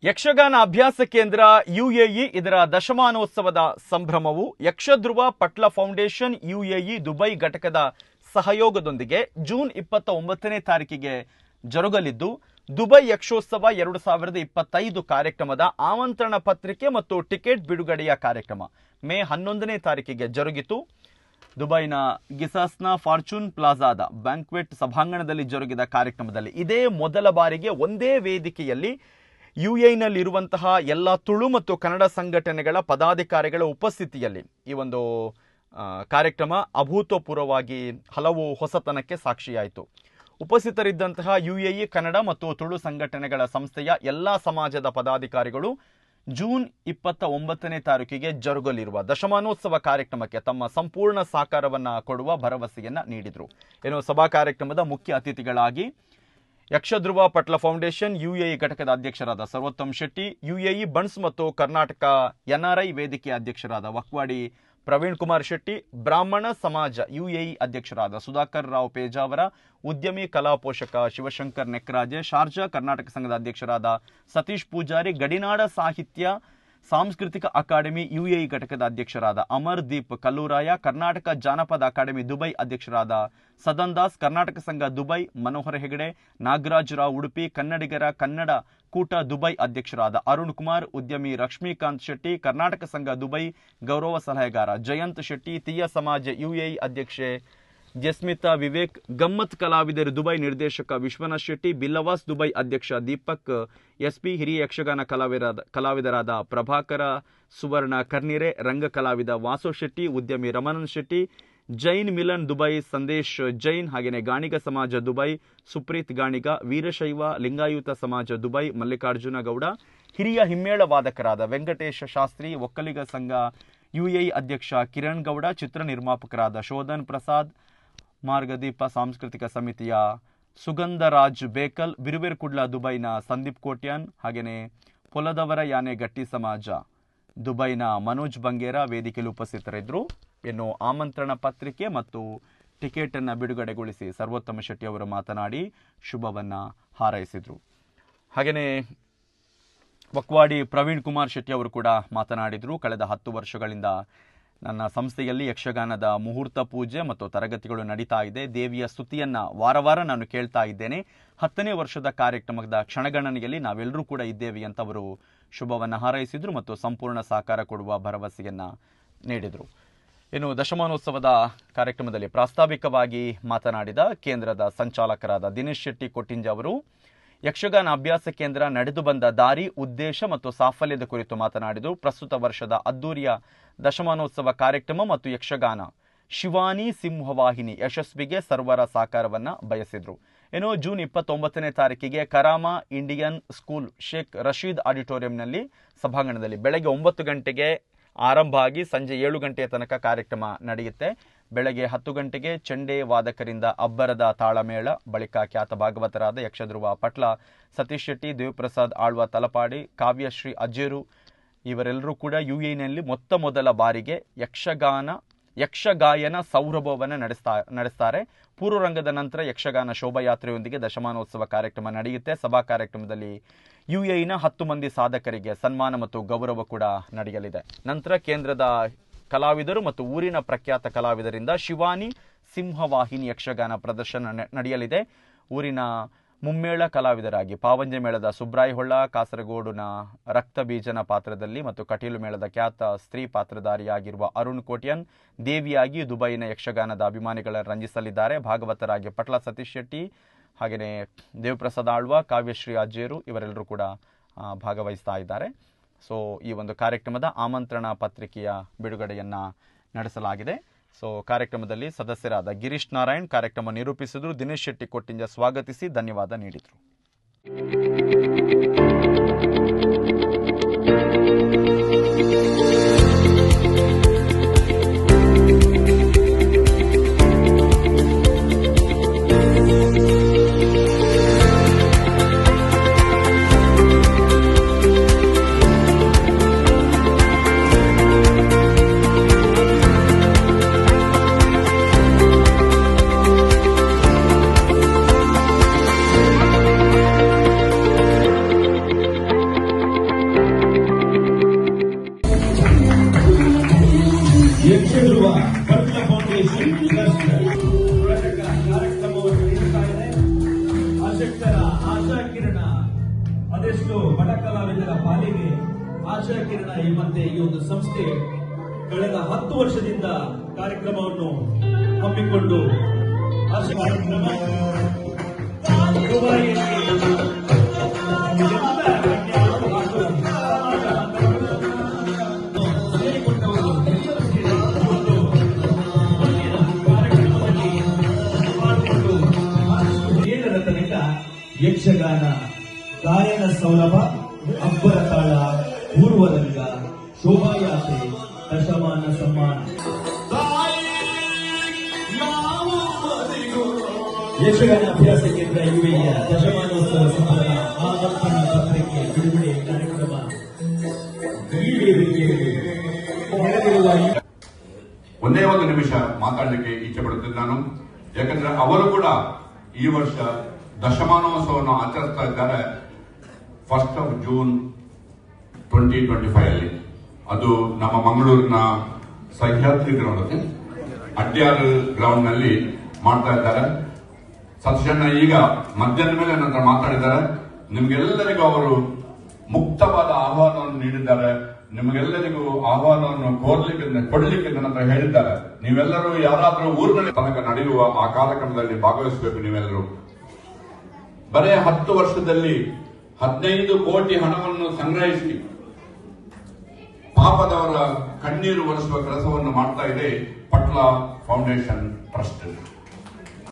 ಯಕ್ಷಗಾನ ಅಭ್ಯಾಸ ಕೇಂದ್ರ ಯುಎಇ ಇದರ ದಶಮಾನೋತ್ಸವದ ಸಂಭ್ರಮವು ಯಕ್ಷಧ್ರುವ ಪಟ್ಲ ಫೌಂಡೇಶನ್ ಯುಎಇ ದುಬೈ ಘಟಕದ ಸಹಯೋಗದೊಂದಿಗೆ ಜೂನ್ 29ನೇ ತಾರೀಕಿಗೆ ಜರುಗಲಿದ್ದು ದುಬೈ ಯಕ್ಷೋತ್ಸವ 2025 ಕಾರ್ಯಕ್ರಮದ ಆಮಂತ್ರಣ ಪತ್ರಿಕೆ ಮತ್ತು ಟಿಕೆಟ್ ಬಿಡುಗಡೆಯ ಕಾರ್ಯಕ್ರಮ ಮೇ 11ನೇ ತಾರೀಕಿಗೆ ಜರುಗಿತು. ದುಬೈನ ಗಿಸಾಸ್ನ ಫಾರ್ಚೂನ್ ಪ್ಲಾಜಾದ ಬ್ಯಾಂಕ್ವೆಟ್ ಸಭಾಂಗಣದಲ್ಲಿ ಜರುಗಿದ ಕಾರ್ಯಕ್ರಮದಲ್ಲಿ ಇದೇ ಮೊದಲ ಬಾರಿಗೆ ಒಂದೇ ವೇದಿಕೆಯಲ್ಲಿ ಯುಎಇನಲ್ಲಿರುವಂತಹ ಎಲ್ಲ ತುಳು ಮತ್ತು ಕನ್ನಡ ಸಂಘಟನೆಗಳ ಪದಾಧಿಕಾರಿಗಳ ಉಪಸ್ಥಿತಿಯಲ್ಲಿ ಈ ಒಂದು ಕಾರ್ಯಕ್ರಮ ಅಭೂತಪೂರ್ವವಾಗಿ ಹಲವು ಹೊಸತನಕ್ಕೆ ಸಾಕ್ಷಿಯಾಯಿತು. ಉಪಸ್ಥಿತರಿದ್ದಂತಹ ಯುಎಇ ಕನ್ನಡ ಮತ್ತು ತುಳು ಸಂಘಟನೆಗಳ ಸಂಸ್ಥೆಯ ಎಲ್ಲ ಸಮಾಜದ ಪದಾಧಿಕಾರಿಗಳು ಜೂನ್ 29ನೇ ತಾರೀಕಿಗೆ ಜರುಗಲಿರುವ ದಶಮಾನೋತ್ಸವ ಕಾರ್ಯಕ್ರಮಕ್ಕೆ ತಮ್ಮ ಸಂಪೂರ್ಣ ಸಹಕಾರವನ್ನು ಕೊಡುವ ಭರವಸೆಯನ್ನು ನೀಡಿದರು. ಸಭಾ ಕಾರ್ಯಕ್ರಮದ ಮುಖ್ಯ ಅತಿಥಿಗಳಾಗಿ ಯಕ್ಷಧ್ರುವ ಪಟ್ಲ ಫೌಂಡೇಶನ್ ಯುಎಇ ಘಟಕದ ಅಧ್ಯಕ್ಷರಾದ ಸರ್ವೋತ್ತಮ್ ಶೆಟ್ಟಿ, ಯುಎಇ ಬಣ್ಸ್ ಮತ್ತು ಕರ್ನಾಟಕ ಎನ್ಆರ್ಐ ವೇದಿಕೆಯ ಅಧ್ಯಕ್ಷರಾದ ವಕ್ವಾಡಿ ಪ್ರವೀಣ್ ಕುಮಾರ್ ಶೆಟ್ಟಿ, ಬ್ರಾಹ್ಮಣ ಸಮಾಜ ಯುಎಇ ಅಧ್ಯಕ್ಷರಾದ ಸುಧಾಕರ್ ರಾವ್ ಪೇಜಾವರ, ಉದ್ಯಮಿ ಕಲಾ ಪೋಷಕ ಶಿವಶಂಕರ್ ನೆಕ್ರಾಜೆ, ಶಾರ್ಜಾ ಕರ್ನಾಟಕ ಸಂಘದ ಅಧ್ಯಕ್ಷರಾದ ಸತೀಶ್ ಪೂಜಾರಿ, ಗಡಿನಾಡ ಸಾಹಿತ್ಯ ಸಾಂಸ್ಕೃತಿಕ ಅಕಾಡೆಮಿ ಯುಎಇ ಘಟಕದ ಅಧ್ಯಕ್ಷರಾದ ಅಮರ್ ದೀಪ್ ಕಲ್ಲೂರಾಯ, ಕರ್ನಾಟಕ ಜಾನಪದ ಅಕಾಡೆಮಿ ದುಬೈ ಅಧ್ಯಕ್ಷರಾದ ಸದನ್ ದಾಸ್, ಕರ್ನಾಟಕ ಸಂಘ ದುಬೈ ಮನೋಹರ ಹೆಗಡೆ, ನಾಗರಾಜ್ ರಾವ್ ಉಡುಪಿ, ಕನ್ನಡಿಗರ ಕನ್ನಡ ಕೂಟ ದುಬೈ ಅಧ್ಯಕ್ಷರಾದ ಅರುಣ್ ಕುಮಾರ್, ಉದ್ಯಮಿ ಲಕ್ಷ್ಮೀಕಾಂತ್ ಶೆಟ್ಟಿ, ಕರ್ನಾಟಕ ಸಂಘ ದುಬೈ ಗೌರವ ಸಲಹೆಗಾರ ಜಯಂತ್ ಶೆಟ್ಟಿ, ತೀಯ ಸಮಾಜ ಯುಎಇ ಅಧ್ಯಕ್ಷೆ ಜಸ್ಮಿತಾ ವಿವೇಕ್, ಗಮ್ಮತ್ ಕಲಾವಿದರು ದುಬೈ ನಿರ್ದೇಶಕ ವಿಶ್ವನಾಥ್ ಶೆಟ್ಟಿ, ಬಿಲ್ಲವಾಸ್ ದುಬೈ ಅಧ್ಯಕ್ಷ ದೀಪಕ್ ಎಸ್ಪಿ, ಹಿರಿಯ ಯಕ್ಷಗಾನ ಕಲಾವಿದರಾದ ಪ್ರಭಾಕರ ಸುವರ್ಣ ಕರ್ನಿರೆ, ರಂಗ ಕಲಾವಿದ ವಾಸು ಶೆಟ್ಟಿ, ಉದ್ಯಮಿ ರಮಣನ್ ಶೆಟ್ಟಿ, ಜೈನ್ ಮಿಲನ್ ದುಬೈ ಸಂದೇಶ್ ಜೈನ್, ಹಾಗೆಯೇ ಗಾಣಿಗ ಸಮಾಜ ದುಬೈ ಸುಪ್ರೀತ್ ಗಾಣಿಗ, ವೀರಶೈವ ಲಿಂಗಾಯುತ ಸಮಾಜ ದುಬೈ ಮಲ್ಲಿಕಾರ್ಜುನ ಗೌಡ, ಹಿರಿಯ ಹಿಮ್ಮೇಳ ವಾದಕರಾದ ವೆಂಕಟೇಶ ಶಾಸ್ತ್ರಿ, ಒಕ್ಕಲಿಗ ಸಂಘ ಯುಎಇ ಅಧ್ಯಕ್ಷ ಕಿರಣ್ ಗೌಡ, ಚಿತ್ರ ನಿರ್ಮಾಪಕರಾದ ಶೋಧನ್ ಪ್ರಸಾದ್, ಮಾರ್ಗದೀಪ ಸಾಂಸ್ಕೃತಿಕ ಸಮಿತಿಯ ಸುಗಂಧರಾಜ್ ಬೇಕಲ್, ಬಿರುಬೇರ್ಕುಡ್ಲ ದುಬೈನ ಸಂದೀಪ್ ಕೋಟ್ಯಾನ್, ಹಾಗೆಯೇ ಪೊಲದವರ ಯಾನೆ ಗಟ್ಟಿ ಸಮಾಜ ದುಬೈನ ಮನೋಜ್ ಬಂಗೇರ ವೇದಿಕೆಯಲ್ಲಿ ಉಪಸ್ಥಿತರಿದ್ದರು. ಆಮಂತ್ರಣ ಪತ್ರಿಕೆ ಮತ್ತು ಟಿಕೆಟ್ ಅನ್ನು ಬಿಡುಗಡೆಗೊಳಿಸಿ ಸರ್ವೋತ್ತಮ ಶೆಟ್ಟಿ ಅವರು ಮಾತನಾಡಿ ಶುಭವನ್ನ ಹಾರೈಸಿದರು. ಹಾಗೆಯೇ ವಕ್ವಾಡಿ ಪ್ರವೀಣ್ ಕುಮಾರ್ ಶೆಟ್ಟಿ ಅವರು ಕೂಡ ಮಾತನಾಡಿದರು. ಕಳೆದ 10 ವರ್ಷಗಳಿಂದ ನನ್ನ ಸಂಸ್ಥೆಯಲ್ಲಿ ಯಕ್ಷಗಾನದ ಮುಹೂರ್ತ ಪೂಜೆ ಮತ್ತು ತರಗತಿಗಳು ನಡೀತಾ ಇದೆ. ದೇವಿಯ ಸ್ತುತಿಯನ್ನು ವಾರ ನಾನು ಕೇಳ್ತಾ ಇದ್ದೇನೆ. 10ನೇ ವರ್ಷದ ಕಾರ್ಯಕ್ರಮದ ಕ್ಷಣಗಣನೆಯಲ್ಲಿ ನಾವೆಲ್ಲರೂ ಕೂಡ ಇದ್ದೇವೆ ಅಂತ ಅವರು ಶುಭವನ್ನು ಹಾರೈಸಿದರು ಮತ್ತು ಸಂಪೂರ್ಣ ಸಹಕಾರ ಕೊಡುವ ಭರವಸೆಯನ್ನು ನೀಡಿದರು. ದಶಮಾನೋತ್ಸವದ ಕಾರ್ಯಕ್ರಮದಲ್ಲಿ ಪ್ರಾಸ್ತಾವಿಕವಾಗಿ ಮಾತನಾಡಿದ ಕೇಂದ್ರದ ಸಂಚಾಲಕರಾದ ದಿನೇಶ್ ಶೆಟ್ಟಿ ಕೊಟ್ಟಿಂಜ ಅವರು ಯಕ್ಷಗಾನ ಅಭ್ಯಾಸ ಕೇಂದ್ರ ನಡೆದು ಬಂದ ದಾರಿ, ಉದ್ದೇಶ ಮತ್ತು ಸಾಫಲ್ಯದ ಕುರಿತು ಮಾತನಾಡಿದರು. ಪ್ರಸ್ತುತ ವರ್ಷದ ಅದ್ದೂರಿಯ ದಶಮಾನೋತ್ಸವ ಕಾರ್ಯಕ್ರಮ ಮತ್ತು ಯಕ್ಷಗಾನ ಶಿವಾನಿ ಸಿಂಹವಾಹಿನಿ ಯಶಸ್ವಿಗೆ ಸರ್ವರ ಸಹಕಾರವನ್ನು ಬಯಸಿದರು. ಜೂನ್ 29ನೇ ತಾರೀಕಿಗೆ ಕರಾಮ ಇಂಡಿಯನ್ ಸ್ಕೂಲ್ ಶೇಖ್ ರಶೀದ್ ಆಡಿಟೋರಿಯಂನಲ್ಲಿ ಸಭಾಂಗಣದಲ್ಲಿ ಬೆಳಗ್ಗೆ 9 ಗಂಟೆಗೆ ಆರಂಭ ಆಗಿ ಸಂಜೆ 7 ಗಂಟೆಯ ತನಕ ಕಾರ್ಯಕ್ರಮ ನಡೆಯುತ್ತೆ. ಬೆಳಗ್ಗೆ 10 ಗಂಟೆಗೆ ಚೆಂಡೆ ವಾದಕರಿಂದ ಅಬ್ಬರದ ತಾಳಮೇಳ, ಬಳಿಕ ಖ್ಯಾತ ಭಾಗವತರಾದ ಯಕ್ಷಧ್ರುವ ಪಟ್ಲ ಸತೀಶ್ ಶೆಟ್ಟಿ, ದೇವಪ್ರಸಾದ್ ಆಳ್ವ ತಲಪಾಡಿ, ಕಾವ್ಯಶ್ರೀ ಅಜ್ಜೇರು ಇವರೆಲ್ಲರೂ ಕೂಡ ಯುಎಇನಲ್ಲಿ ಮೊದಲ ಬಾರಿಗೆ ಯಕ್ಷಗಾಯನ ಸೌರಭವನ್ನು ನಡೆಸ್ತಾರೆ. ಪೂರ್ವರಂಗದ ನಂತರ ಯಕ್ಷಗಾನ ಶೋಭಾಯಾತ್ರೆಯೊಂದಿಗೆ ದಶಮಾನೋತ್ಸವ ಕಾರ್ಯಕ್ರಮ ನಡೆಯುತ್ತೆ. ಸಭಾ ಕಾರ್ಯಕ್ರಮದಲ್ಲಿ ಯುಎಇನ 10 ಮಂದಿ ಸಾಧಕರಿಗೆ ಸನ್ಮಾನ ಮತ್ತು ಗೌರವ ಕೂಡ ನಡೆಯಲಿದೆ. ನಂತರ ಕೇಂದ್ರದ ಕಲಾವಿದರು ಮತ್ತು ಊರಿನ ಪ್ರಖ್ಯಾತ ಕಲಾವಿದರಿಂದ ಶಿವಾನಿ ಸಿಂಹವಾಹಿನಿ ಯಕ್ಷಗಾನ ಪ್ರದರ್ಶನ ನಡೆಯಲಿದೆ. ಊರಿನ ಮುಮ್ಮೇಳ ಕಲಾವಿದರಾಗಿ ಪಾವಂಜೆ ಮೇಳದ ಸುಬ್ರಾಯ್ ಹೊಳ್ಳ, ಕಾಸರಗೋಡಿನ ರಕ್ತ ಬೀಜನ ಪಾತ್ರದಲ್ಲಿ ಮತ್ತು ಕಟೀಲು ಮೇಳದ ಖ್ಯಾತ ಸ್ತ್ರೀ ಪಾತ್ರಧಾರಿಯಾಗಿರುವ ಅರುಣ್ ಕೋಟ್ಯನ್ ದೇವಿಯಾಗಿ ದುಬೈನ ಯಕ್ಷಗಾನದ ಅಭಿಮಾನಿಗಳನ್ನು ರಂಜಿಸಲಿದ್ದಾರೆ. ಭಾಗವತರಾಗಿ ಪಟ್ಲ ಸತೀಶ್ ಶೆಟ್ಟಿ, ಹಾಗೆಯೇ ದೇವಪ್ರಸಾದ್ ಆಳ್ವ, ಕಾವ್ಯಶ್ರೀ ಅಜ್ಜೇರು ಇವರೆಲ್ಲರೂ ಕೂಡ ಭಾಗವಹಿಸ್ತಾ ಇದ್ದಾರೆ. ಈ ಒಂದು ಕಾರ್ಯಕ್ರಮದ ಆಮಂತ್ರಣ ಪತ್ರಿಕೆಯ ಬಿಡುಗಡೆಯನ್ನು ನಡೆಸಲಾಗಿದೆ. ಕಾರ್ಯಕ್ರಮದಲ್ಲಿ ಸದಸ್ಯರಾದ ಗಿರೀಶ್ ನಾರಾಯಣ್ ಕಾರ್ಯಕ್ರಮ ನಿರೂಪಿಸಿದರು. ದಿನೇಶ್ ಶೆಟ್ಟಿ ಕೊಟ್ಟಿಂಜ ಸ್ವಾಗತಿಸಿ ಧನ್ಯವಾದ ನೀಡಿದರು. ಕಲಾವಿದರ ಪಾಲಿಗೆ ಆಶಾ ಕಿರಣ ಎಂಬಂತೆ ಈ ಒಂದು ಸಂಸ್ಥೆ ಕಳೆದ 10 ವರ್ಷದಿಂದ ಕಾರ್ಯಕ್ರಮವನ್ನು ಹಮ್ಮಿಕೊಂಡು ಆಶಾ ಕಾರ್ಯಕ್ರಮ ತನಕ ಯಕ್ಷಗಾನ ಗಾಯನ ಸೌಲಭ, ಅಬ್ಬರ ತಾಳ, ಪೂರ್ವರಂಗ, ಶೋಭಾಯಾತ್ರೆ, ದಶಮಾನ ಸಮ್ಮಾನ. ಯಕ್ಷಗಾನ ಅಭ್ಯಾಸ ಕೇಂದ್ರ ಯುಎಯ ದಶಮಾನೋತ್ಸವ ಸಮಾರಂಭ ಆಮಂತ್ರಣ ಪತ್ರಿಕೆ ಬಿಡುಗಡೆ ಕಾರ್ಯಕ್ರಮ ಈ ವೇದಿಕೆಯಲ್ಲಿ ನಡೆದಿರುವ ಒಂದೇ ಒಂದು ನಿಮಿಷ ಮಾತಾಡಲಿಕ್ಕೆ ಇಚ್ಛೆ ಪಡುತ್ತೇನೆ ನಾನು. ಯಾಕಂದ್ರೆ ಅವರು ಕೂಡ ಈ ವರ್ಷ ದಶಮಾನೋತ್ಸವವನ್ನು ಆಚರಿಸ್ತಾ ಇದ್ದಾರೆ 1st of June 2025 ಅಲ್ಲಿ. ಅದು ನಮ್ಮ ಮಂಗಳೂರಿನ ಸಹ್ಯಾದ್ರಿ ಗ್ರೌಂಡ್ ಅಡ್ಯಾರ್ ಗ್ರೌಂಡ್ ನಲ್ಲಿ ಮಾಡ್ತಾ ಇದ್ದಾರೆ. ಸತ್ಯಣ್ಣ ಈಗ ಮಧ್ಯಾಹ್ನ ಮೇಲೆ ನನ್ನ ಹತ್ರ ಮಾತಾಡಿದ್ದಾರೆ. ನಿಮ್ಗೆಲ್ಲರಿಗೂ ಅವರು ಮುಕ್ತವಾದ ಆಹ್ವಾನವನ್ನು ನೀಡಿದ್ದಾರೆ. ನಿಮಗೆಲ್ಲರಿಗೂ ಆಹ್ವಾನವನ್ನು ಕೊಡ್ಲಿಕ್ಕೆ ನನ್ನ ಹತ್ರ ಹೇಳಿದ್ದಾರೆ. ನೀವೆಲ್ಲರೂ ಯಾರಾದ್ರೂ ಊರಿನಲ್ಲಿ ತನಕ ನಡೆಯುವ ಆ ಕಾರ್ಯಕ್ರಮದಲ್ಲಿ ಭಾಗವಹಿಸಬೇಕು. ನೀವೆಲ್ಲರೂ ಬರೇ 10 ವರ್ಷದಲ್ಲಿ 15 ಕೋಟಿ ಹಣವನ್ನು ಸಂಗ್ರಹಿಸಿ ಪಾಪದವರ ಕಣ್ಣೀರು ಒರೆಸುವ ಕೆಲಸವನ್ನು ಮಾಡ್ತಾ ಇದೆ ಪಟ್ಲ ಫೌಂಡೇಶನ್ ಟ್ರಸ್ಟ್.